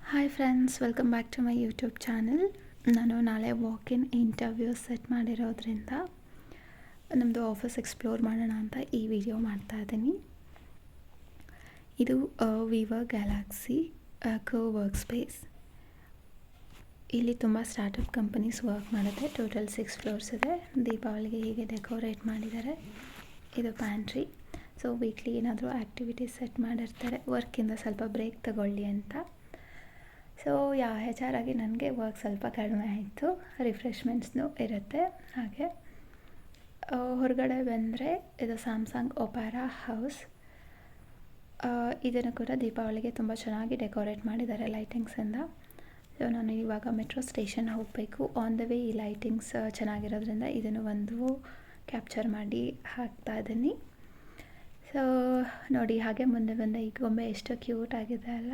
Hi friends, welcome back to my YouTube channel. ನಾನು ನಾಳೆ walk-in interview set ಮಾಡಿರೋದ್ರಿಂದ ನಮ್ಮದು ಆಫೀಸ್ ಎಕ್ಸ್ಪ್ಲೋರ್ ಮಾಡೋಣ ಅಂತ ಈ ವಿಡಿಯೋ ಮಾಡ್ತಾ ಇದ್ದೀನಿ. ಇದು ವಿವರ್ ಗ್ಯಾಲಕ್ಸಿ ಕೋ ವರ್ಕ್ ಸ್ಪೇಸ್. ಇಲ್ಲಿ ತುಂಬ ಸ್ಟಾರ್ಟಪ್ ಕಂಪನೀಸ್ ವರ್ಕ್ ಮಾಡುತ್ತೆ. ಟೋಟಲ್ 6 ಫ್ಲೋರ್ಸ್ ಇದೆ. ದೀಪಾವಳಿಗೆ ಹೀಗೆ ಡೆಕೋರೇಟ್ ಮಾಡಿದ್ದಾರೆ. ಇದು ಪ್ಯಾಂಟ್ರಿ. ಸೊ ವೀಕ್ಲಿ ಏನಾದರೂ ಆ್ಯಕ್ಟಿವಿಟೀಸ್ ಸೆಟ್ ಮಾಡಿರ್ತಾರೆ, ವರ್ಕಿಂದ ಸ್ವಲ್ಪ ಬ್ರೇಕ್ ತಗೊಳ್ಳಿ ಅಂತ. ಸೊ ಹೆಚ್ಚಾಗಿ ನನಗೆ ವರ್ಕ್ ಸ್ವಲ್ಪ ಕಡಿಮೆ ಆಯಿತು. ರಿಫ್ರೆಶ್ಮೆಂಟ್ಸ್ನೂ ಇರುತ್ತೆ. ಹಾಗೆ ಹೊರಗಡೆ ಬಂದರೆ ಇದು ಸ್ಯಾಮ್ಸಂಗ್ ಒಪೆರಾ ಹೌಸ್. ಇದನ್ನು ಕೂಡ ದೀಪಾವಳಿಗೆ ತುಂಬ ಚೆನ್ನಾಗಿ ಡೆಕೋರೇಟ್ ಮಾಡಿದ್ದಾರೆ ಲೈಟಿಂಗ್ಸಿಂದ. ಸೊ ನಾನು ಇವಾಗ ಮೆಟ್ರೋ ಸ್ಟೇಷನ್ ಹೋಗಬೇಕು. ಆನ್ ದ ವೇ ಈ ಲೈಟಿಂಗ್ಸ್ ಚೆನ್ನಾಗಿರೋದ್ರಿಂದ ಇದನ್ನು ಒಂದು ಕ್ಯಾಪ್ಚರ್ ಮಾಡಿ ಹಾಕ್ತಾ ಇದ್ದೀನಿ. ಸೊ ನೋಡಿ, ಹಾಗೆ ಮುಂದೆ ಬಂದ ಈ ಗೊಂಬೆ ಎಷ್ಟು ಕ್ಯೂಟ್ ಆಗಿದೆ ಅಲ್ಲ.